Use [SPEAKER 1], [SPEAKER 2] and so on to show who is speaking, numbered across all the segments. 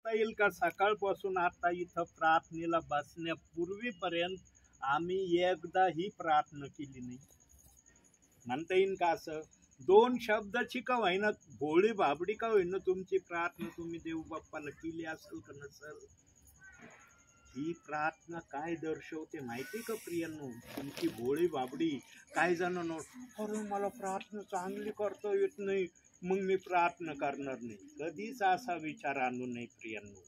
[SPEAKER 1] म्हणता येईल का सकाळपासून आता इथं प्रार्थनेला बसण्यापूर्वीपर्यंत आम्ही एकदाही प्रार्थना केली नाही? म्हणता येईल का असं? दोन शब्दाची का होईना, भोळी बाबडी का होईना, तुमची प्रार्थना तुम्ही देव बाप्पाला केली असेल का नसेल? ही प्रार्थना काय दर्शवते माहिती का प्रियांनो? तुमची भोळी बाबडी. काही जण अरे मला प्रार्थना चांगली करता येत नाही, मग मी प्रार्थना करणार नाही. कधीच असा विचार आणू नये प्रियांनो.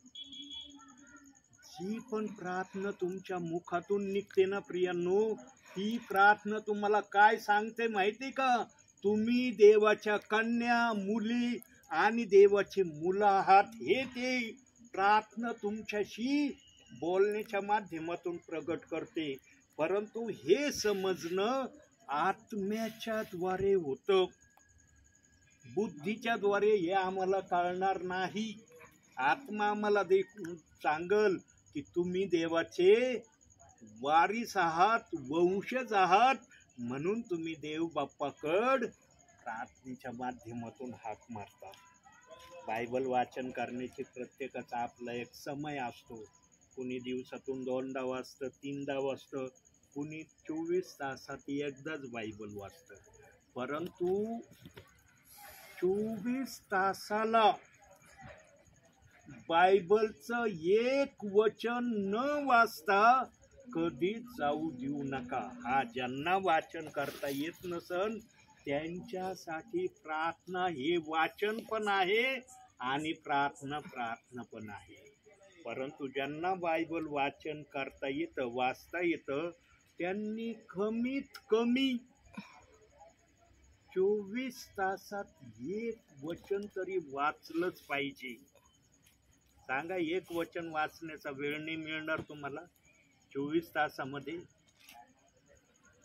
[SPEAKER 1] जी पण प्रार्थना तुमच्या मुखातून निघते ना प्रियांनो, ती प्रार्थना तुम्हाला काय सांगते माहिती का? तुम्ही देवाच्या कन्या, मुली आणि देवाची मुलं आहात हे ते प्रार्थना तुमच्याशी बोलण्याच्या माध्यमातून प्रगट करते. परंतु हे समजणं आत्म्याच्या द्वारे होतं, बुद्धीच्या द्वारे हे आम्हाला कळणार नाही. आत्मा आम्हाला सांगल की तुम्ही देवाचे वारीस आहात, वंशज आहात, म्हणून तुम्ही देव बाप्पाकड प्रार्थनेच्या माध्यमातून हाक मारता. बायबल वाचन करण्याची प्रत्येकाचा आपला एक समय असतो. कुणी दिवसातून 2दा वाचतं, 3दा वाचतं, कुणी 24 तासात एकदाच बायबल वाचतं. परंतु 24 तासाला बायबलचं एक वचन न वाचता कधीच जाऊ देऊ नका. हा ज्यांना वाचन करता येत नसन त्यांच्यासाठी प्रार्थना हे वाचन पण आहे आणि प्रार्थना पण आहे. परंतु ज्यांना बायबल वाचन करता येतं, वाचता येतं, त्यांनी कमीत कमी 24 तासात एक वचन तरी वाचलंच पाहिजे. सांगा, एक वचन वाचण्याचा वेळ नाही मिळणार तुम्हाला 24 तासामध्ये?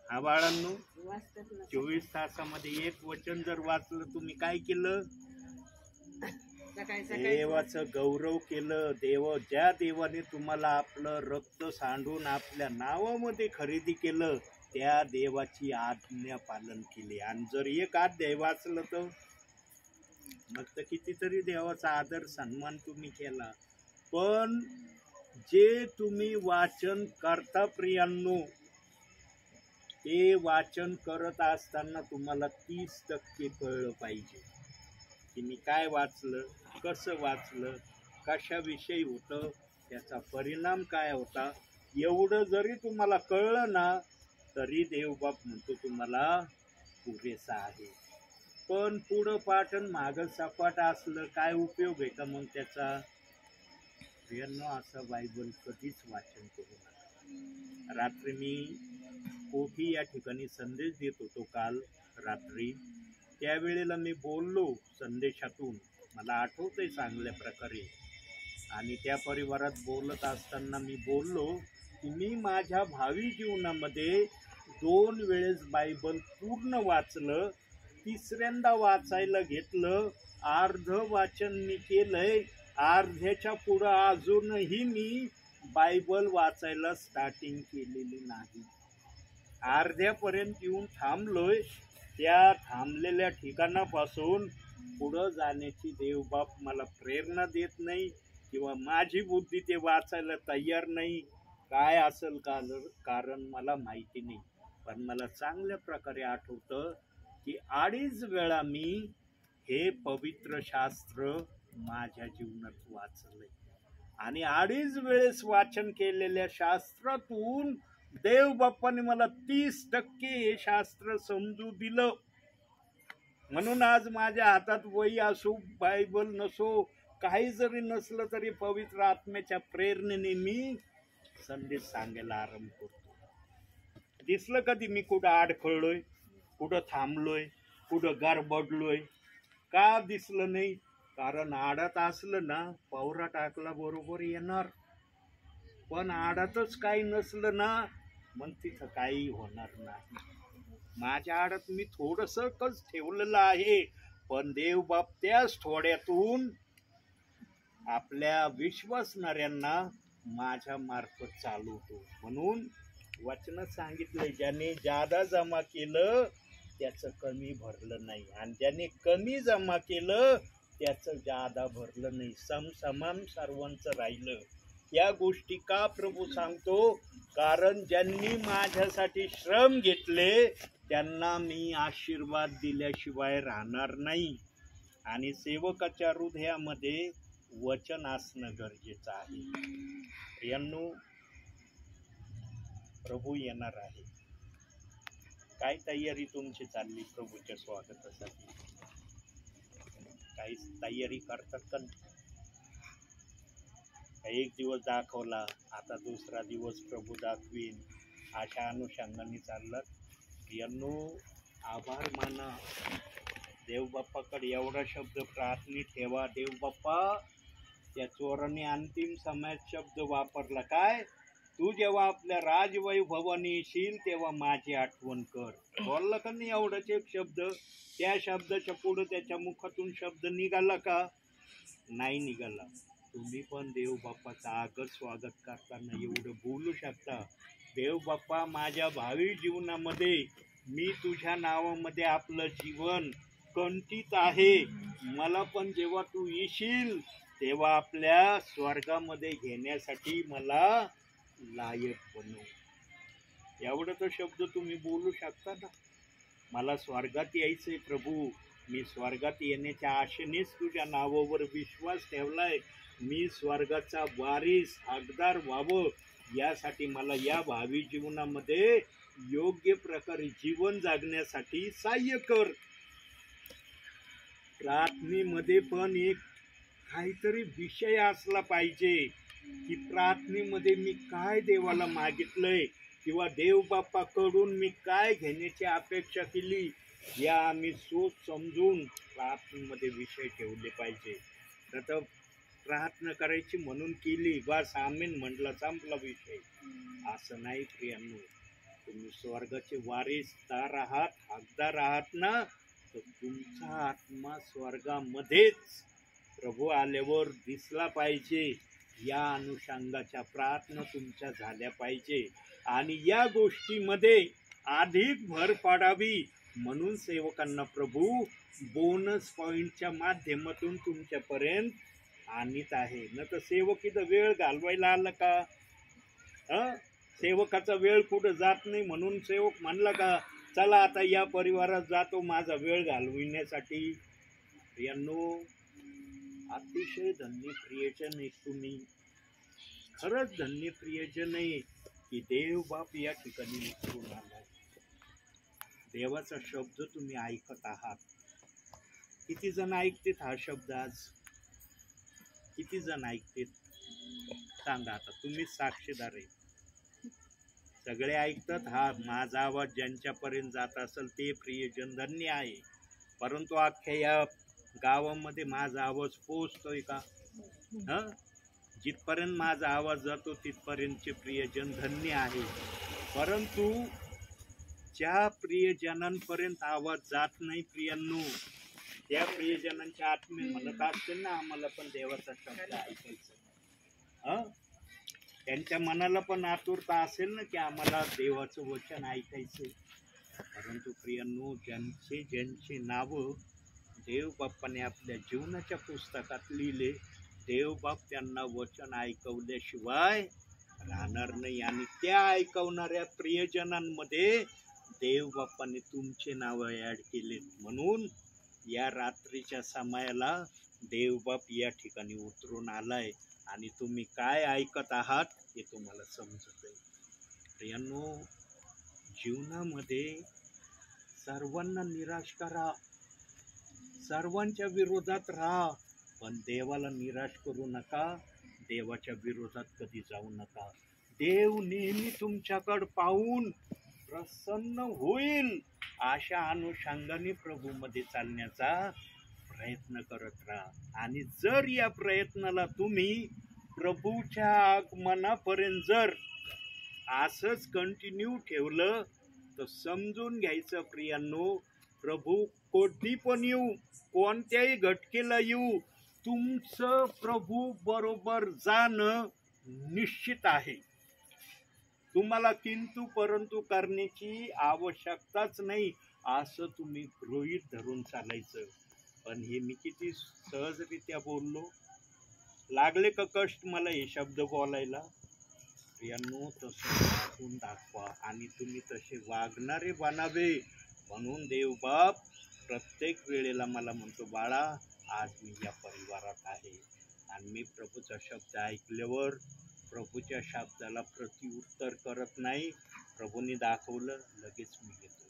[SPEAKER 1] हा बाळांनो, 24 तासामध्ये एक वचन जर वाचलं, तुम्ही काय केलं? देवाचं गौरव केलं. ज्या देवाने तुम्हाला आपलं रक्त सांडून आपल्या नावामध्ये खरेदी केलं, त्या देवाची आज्ञा पालन केली. आणि जर एक अध्याय वाचलं तर मग तर कितीतरी देवाचा आदर सन्मान तुम्ही केला. पण जे तुम्ही वाचन करता प्रियांनो, ते वाचन करत असताना तुम्हाला 30% कळलं पाहिजे की मी काय वाचलं, कसं वाचलं, कशाविषयी होतं, त्याचा परिणाम काय होता. एवढं जरी तुम्हाला कळलं ना तरी देवबाप म्हणतो तुम्हाला पुरेसा आहे. पण पुढं पाठ आणि मागं सपाट असलं काय उपयोग आहे का मग त्याचा? प्रियांनो, असं बायबल कधीच वाचन करू नका. रात्री मी कोठी या ठिकाणी संदेश देत होतो काल रात्री. त्यावेळेला मी बोललो संदेशातून, मला आठवतंय चांगल्या प्रकारे. आणि त्या परिवारात बोलत असताना मी बोललो की मी माझ्या भावी जीवनामध्ये 2 वेळेस बायबल पूर्ण वाचलं, 3ऱ्यांदा वाचायला घेतलं, अर्ध वाचन मी केलंय, अर्ध्याच्या पुढं अजूनही मी बायबल वाचायला स्टार्टिंग केलेली नाही. अर्ध्यापर्यंत येऊन थांबलोय. त्या थांबलेल्या ठिकाणापासून पुढं जाण्याची देवबाप मला प्रेरणा देत नाही किंवा माझी बुद्धी ते वाचायला तयार नाही. काय असेल का कारण मला माहिती नाही. पण मला चांगल्या प्रकारे आठवतं की 2.5 वेळा मी हे पवित्र शास्त्र माझ्या जीवनात वाचलंय. आणि 2.5 वेळेस वाचन केलेल्या शास्त्रातून देव बाप्पाने मला 30% हे शास्त्र समजू दिलं. म्हणून आज माझ्या हातात वही असो, बायबल नसो, काही जरी नसलं तरी पवित्र आत्म्याच्या प्रेरणेने मी संदेश सांगायला आरंभ करतो. दिसलं कधी मी कुठं अडखळलोय, कुठं थांबलोय, कुठं गडबडलोय? का दिसलं नाही? कारण आडात असलं ना पावरा टाकला बरोबर येणार, पण आडातच काही नसलं ना मग तिथं काही होणार नाही. माझ्या आडात मी थोडंसं कच ठेवलेलं आहे, पण देवबाप त्याच थोड्यातून आपल्या विश्वासणाऱ्यांना माझ्या मार्फत चालवतो. म्हणून वचनात सांगितलंय, ज्याने जादा जमा केलं त्याचं कमी भरलं नाही, आणि ज्याने कमी जमा केलं त्याचं जादा भरलं नाही, समसमाम सर्वांचं राहिलं. या गोष्टी का प्रभू सांगतो? कारण ज्यांनी माझ्यासाठी श्रम घेतले त्यांना मी आशीर्वाद दिल्याशिवाय राहणार नाही. आणि सेवकाच्या हृदयामध्ये वचन असणं गरजेचं आहे. प्रियांनो, प्रभू येणार आहे. काय तयारी तुमची चालली प्रभूच्या स्वागतासाठी? काही तयारी करतात का? एक दिवस दाखवला, आता दुसरा दिवस प्रभू दाखवीन, अशा अनुषंगाने चाललात. यांनो, आभार माना. देवबाप्पाकडे एवढा शब्द प्रार्थनेत ठेवा. देवबाप्पा त्या चोराने अंतिम समयात शब्द वापरला, काय? तू जेव्हा आपल्या राजवैभवाने येशील तेव्हा माझी आठवण कर. बोलला का नाही एवढाच एक शब्द? त्या शब्दाच्या पुढे त्याच्या मुखातून शब्द निघाला का? नाही निघाला. तुम्ही पण देवबाप्पाचं आगत स्वागत करताना एवढं बोलू शकता, देवबाप्पा माझ्या भावी जीवनामध्ये मी तुझ्या नावामध्ये आपलं जीवन कंठित आहे. मला पण जेव्हा तू येशील तेव्हा आपल्या स्वर्गामध्ये घेण्यासाठी मला लायक बनव. एवढं तो शब्द तुम्ही बोलू शकता ना? मला स्वर्गात यायचंय प्रभू, मी स्वर्गात येण्याच्या आशेनेच तुझ्या नावावर विश्वास ठेवलाय. मी स्वर्गाचा वारीस हकदार व्हावं, यासाठी मला या भावी जीवनामध्ये योग्य प्रकारे जीवन जगण्यासाठी सहाय्य कर. प्रार्थनेमध्ये पण एक काहीतरी विषय असला पाहिजे की प्रार्थनेमध्ये मी काय देवाला मागितलंय किंवा देवबाप्पाकडून मी काय घेण्याची अपेक्षा केली, या आम्ही सोच समजून प्रार्थनेमध्ये विषय ठेवले पाहिजे. तर प्रार्थना करायची म्हणून केली, बस आमीन म्हटलं, संपला विषय. असं नाही प्रियांनो. तुम्ही स्वर्गाचे वारीसदार आहात, हकदार आहात ना, तर तुमचा आत्मा स्वर्गामध्येच प्रभू आल्यावर दिसला पाहिजे. या अनुषंगाच्या प्रार्थना तुमच्या झाल्या पाहिजे. आणि या गोष्टीमध्ये अधिक भर पाडावी म्हणून सेवकांना प्रभू बोनस पॉईंटच्या माध्यमातून तुमच्यापर्यंत आणत आहे. न तर सेवक इथं वेळ घालवायला आला का? सेवकाचा वेळ कुठं जात नाही म्हणून सेवक म्हणला का चला आता या परिवारात जातो माझा वेळ घालविण्यासाठी? यांनो, अतिशय धन्य प्रियजन आहे तुम्ही. खरंच धन्य प्रियजन आहे की देव बाप या ठिकाणी उतरून आलाय. देवाचा शब्द तुम्ही ऐकत आहात. किती जण ऐकतात हा शब्द आज? किती जण ऐकतात? सांगा आता, तुम्ही साक्षीदार आहे. सगळे ऐकतात. हा माझा आवाज ज्यांच्यापर्यंत जात असेल ते प्रियजन धन्य आहे. परंतु अख्ख्या या गावामध्ये माझा आवाज पोहोचतोय का? जिथपर्यंत माझा आवाज जातो तिथपर्यंतचे प्रियजन धन्य आहे. परंतु ज्या प्रियजनांपर्यंत आवाज जात नाही प्रियांनो, त्या प्रियजनांच्या आत्मे म्हणत असतील ना आम्हाला पण देवाचा शब्द ऐकायचं. त्यांच्या मनाला पण आतुरता असेल ना की आम्हाला देवाचं वचन ऐकायचं. परंतु प्रियांनो, ज्यांची नावं देवबाप्पाने आपल्या जीवनाच्या पुस्तकात लिहिले, देवबाप त्यांना वचन ऐकवल्याशिवाय राहणार नाही. आणि त्या ऐकवणाऱ्या प्रियजनांमध्ये देवबाप्पाने तुमचे नाव ॲड केले. म्हणून या रात्रीच्या समयाला देवबाप या ठिकाणी उतरून आलाय आणि तुम्ही काय ऐकत आहात हे तुम्हाला समजत आहे. प्रियांनो, जीवनामध्ये सर्वांना निराश करा, सर्वांच्या विरोधात राहा, पण देवाला निराश करू नका. देवाच्या विरोधात कधी जाऊ नका. देव नेहमी तुमच्याकडे पाहून प्रसन्न होईल अशा अनुषंगाने प्रभूमध्ये चालण्याचा प्रयत्न करत राहा. आणि जर या प्रयत्नाला तुम्ही प्रभूच्या आगमनापर्यंत जर असंच कंटिन्यू ठेवलं तर समजून घ्यायचं प्रियांनो, प्रभू कोणी पण येऊ, कोणत्याही घटकेला येऊ, तुमचं प्रभू बरोबर जाणं निश्चित आहे. तुम्हाला किंतु परंतु करण्याची आवश्यकताच नाही असं तुम्ही गृहीत धरून चालायचं. पण हे मी किती सहजरित्या बोललो. लागले का कष्ट मला हे शब्द बोलायला? प्रियांनो, तसं वागून दाखवा आणि तुम्ही तसे वागणारे बनावे. म्हणून देवबाप प्रत्येक वेळेला मला म्हणतो, बाळा आज मी या परिवारात आहे. आणि मी प्रभूचा शब्द ऐकल्यावर प्रभूच्या शब्दाला प्रतिउत्तर करत नाही. प्रभूने दाखवलं लगेच मी येतो.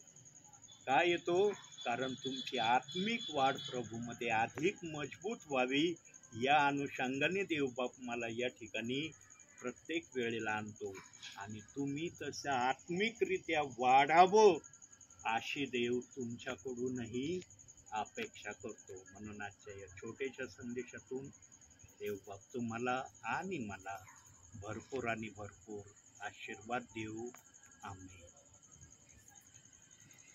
[SPEAKER 1] का येतो? कारण तुमची आत्मिक वाढ प्रभूमध्ये अधिक मजबूत व्हावी या अनुषंगाने देवबाप मला या ठिकाणी प्रत्येक वेळेला आणतो आणि तुम्ही तसं आत्मिकरित्या वाढावं अशी देव तुमच्याकडूनही अपेक्षा करतो. म्हणून आजच्या या छोट्याशा संदेशातून देवबाप तुम्हाला आणि मला भरपूर आणि भरपूर आशीर्वाद देऊ. आमेन.